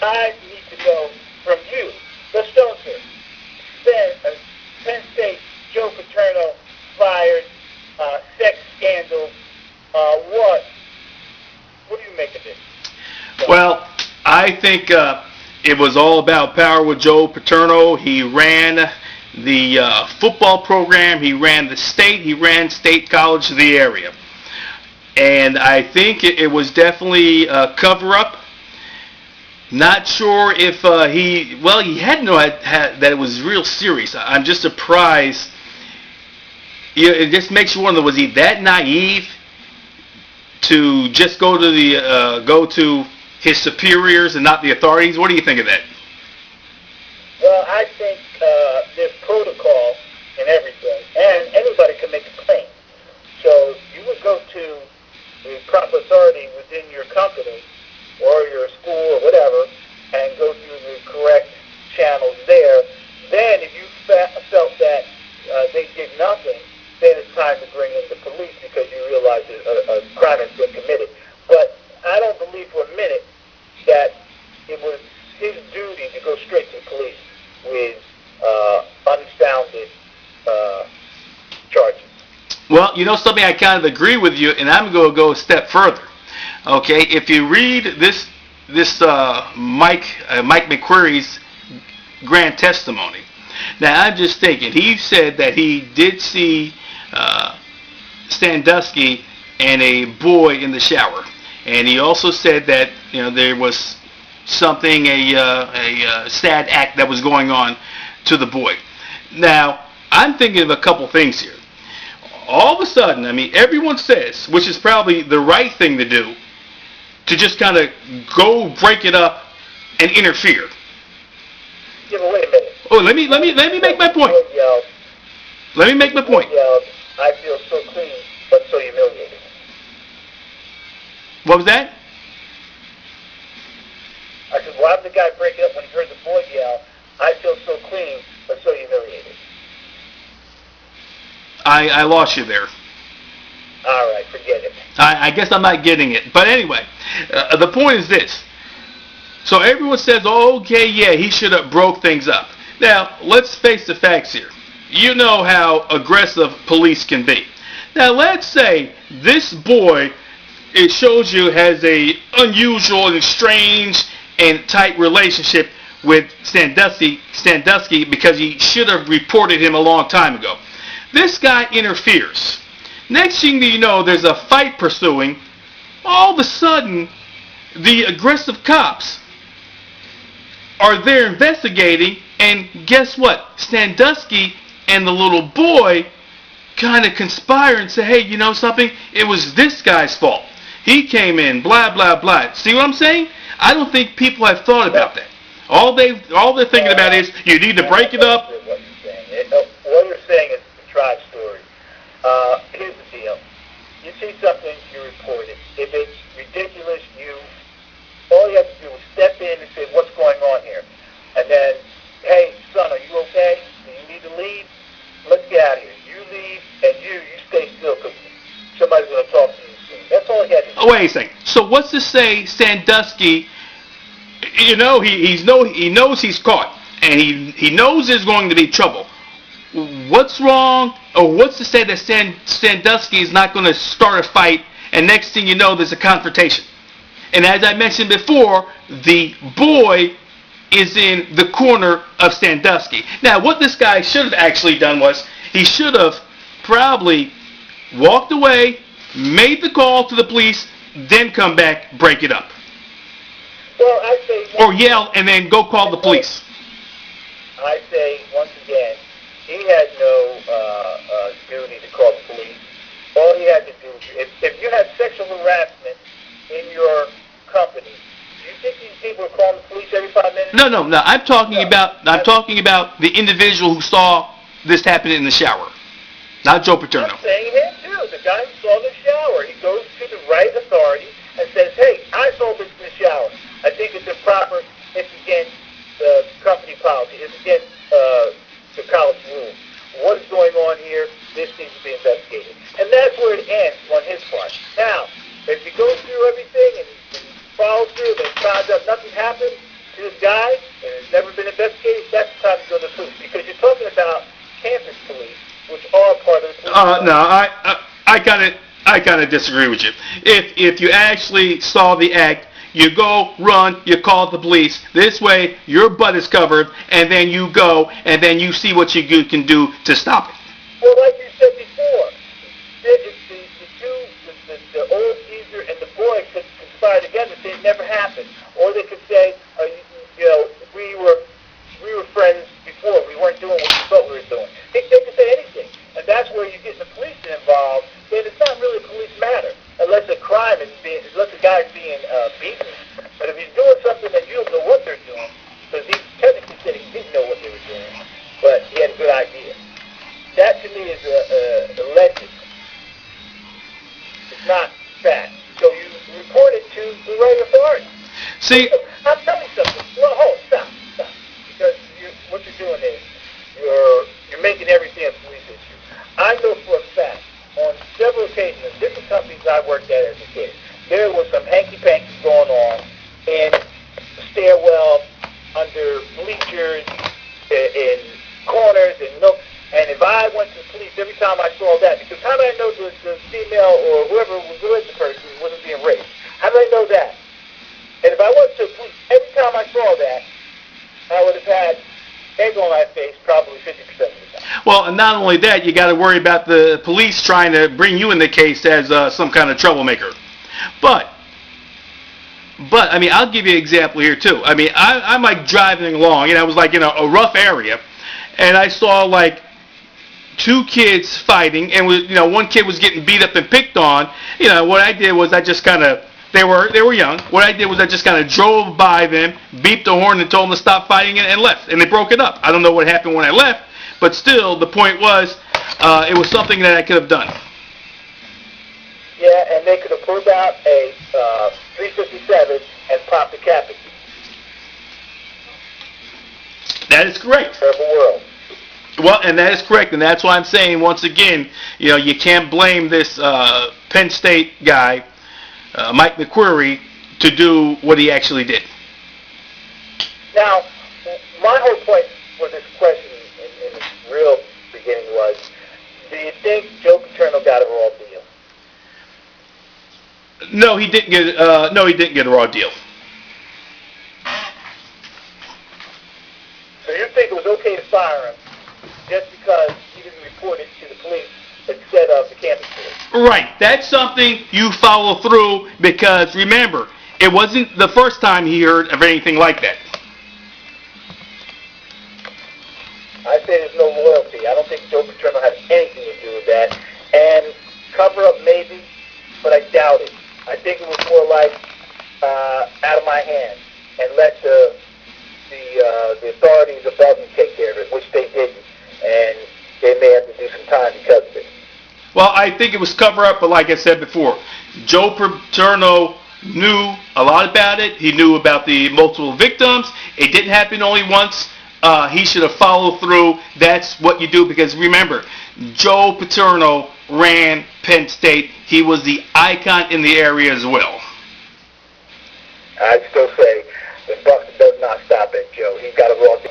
I need to know from you, the Stoneman. Penn State, Joe Paterno fired, sex scandal. What do you make of this? Well, I think it was all about power with Joe Paterno. He ran the football program. He ran the state. He ran state college of the area. And I think it was definitely a cover-up. Not sure if he had no that it was real serious. I'm just surprised. It just makes you wonder, was he that naive to just go to his superiors and not the authorities? What do you think of that? Well, I think there's protocol and everything, and anybody can make a claim. So you would go to the proper authority within your company or your school or whatever, and go through the correct channels there. Then if you felt that they did nothing, then it's time to bring in the police because you realize a crime has been committed. But I don't believe for a minute that it was his duty to go straight to the police with unfounded charges. Well, you know something, I kind of agree with you, and I'm going to go a step further. Okay, if you read this Mike McQuarrie's grand testimony, now I'm just thinking, he said that he did see Sandusky and a boy in the shower, and he also said that there was something, a sad act that was going on to the boy. Now I'm thinking of a couple things here. All of a sudden, everyone says, which is probably the right thing to do, to just kind of go break it up and interfere. Yeah, but wait a minute. Oh, let me make my point. Let me make my point. I feel so clean, but so humiliated. What was that? I said, why did the guy break it up when he heard the boy yell, I feel so clean, but so humiliated? I lost you there. All right, forget it. I guess I'm not getting it. But anyway, the point is this. So everyone says, oh, okay, yeah, he should have broke things up. Now, let's face the facts here. You know how aggressive police can be. Now, let's say this boy, it shows you, has a unusual and strange and tight relationship with Sandusky because he should have reported him a long time ago. This guy interferes. Next thing you know, there's a fight pursuing. All of a sudden, the aggressive cops are there investigating, and guess what? Sandusky and the little boy kind of conspire and say, hey, you know something? It was this guy's fault. He came in, blah, blah, blah. See what I'm saying? I don't think people have thought about that. All they're thinking about is, you need to break it up. What you're saying is the tribe story. Here's the deal. You see something, you report it. If it's ridiculous, all you have to do is step in and say, what's going on here? And then, hey, son, are you okay? Do you need to leave? Let's get out of here. You leave, and you stay still because somebody's going to talk to you soon. That's all you have to do. Oh, wait a second. So what's to say Sandusky, he knows he's caught, and he knows there's going to be trouble. What's wrong, or what's to say that Sandusky is not going to start a fight, and next thing you know, there's a confrontation? And as I mentioned before, the boy is in the corner of Sandusky. Now, what this guy should have actually done was, he should have probably walked away, made the call to the police, then come back, break it up. Well, I say... Or yell, and then go call the police. I say, once again, he had no duty to call the police. All he had to do, if you had sexual harassment in your company, do you think these people are calling the police every 5 minutes? No. I'm talking about the individual who saw this happen in the shower, not Joe Paterno. I'm saying him too. The guy who saw the shower, he goes to the right authority and says, "Hey, I saw this in the shower. I think it's improper. It's against the company policy. It's against the college rules. What is going on here? This needs to be investigated." And that's where it ends on his part. Now, if he goes through everything and follows through and finds out nothing happened, to died and has never been investigated, that's the time to go to the police. Because you're talking about campus police, which are part of the police. No, I kind of disagree with you. If you actually saw the act, you go, run, you call the police. This way, your butt is covered, and then you go, and then you see what you can do to stop it. Well, like you said before, the old geezer and the boy could conspire together and say it never happened. Or they could say, we were friends before. We weren't doing what we thought we were doing. They could say anything. And that's where you get the police involved. Then it's not really a police matter unless a crime unless the guy's being beaten. But if he's doing something that you don't know what they're doing, because he technically said he didn't know what they were doing, but he had a good idea. That to me is a legend. It's not fact. So you report it to the right authority. See, I'll tell you something. Well, stop. Because what you're doing is you're making everything a police issue. I know for a fact, on several occasions, in different companies I worked at as a kid, there was some hanky-panky going on in the stairwell, under bleachers, in corners, and nooks. And if I went to the police every time I saw that, because how did I know the female or whoever was with the person wasn't being raped? How did I know that? And if I went to the police every time I saw that, I would have had egg on my face probably 50% of the time. well, and not only that, you got to worry about the police trying to bring you in the case as some kind of troublemaker. But I mean, I'll give you an example here too. I mean, I'm like driving along, and I was like in a rough area, and I saw like two kids fighting, and one kid was getting beat up and picked on. What I did was I just kind of, they were young. What I did was I just kind of drove by them, beeped the horn, and told them to stop fighting, and left. And they broke it up. I don't know what happened when I left, but still, the point was, it was something that I could have done. Yeah, and they could have pulled out a 357 and popped the cap at you. That is correct. Terrible world. Well, and that is correct, and that's why I'm saying, once again, you can't blame this Penn State guy, Mike McQuarrie, to do what he actually did. Now, my whole point for this question in its real beginning was, do you think Joe Paterno got a raw deal? No, he didn't get. He didn't get a raw deal. So you think it was okay to fire him just because he didn't report it to the police instead of the campus police? Right. That's something you follow through, because remember, it wasn't the first time he heard of anything like that. I say there's no loyalty. I don't think Joe Paterno had anything to do with that. And cover up maybe, but I doubt it. I think it was more like out of my hands, and let the authorities above me take care of it, which they didn't, and they may have to do some time because of it. Well, I think it was cover up, but like I said before, Joe Paterno knew a lot about it. He knew about the multiple victims. It didn't happen only once. He should have followed through. That's what you do, because remember, Joe Paterno ran Penn State. He was the icon in the area as well. I'd still say the buck does not stop at Joe. He's got a raw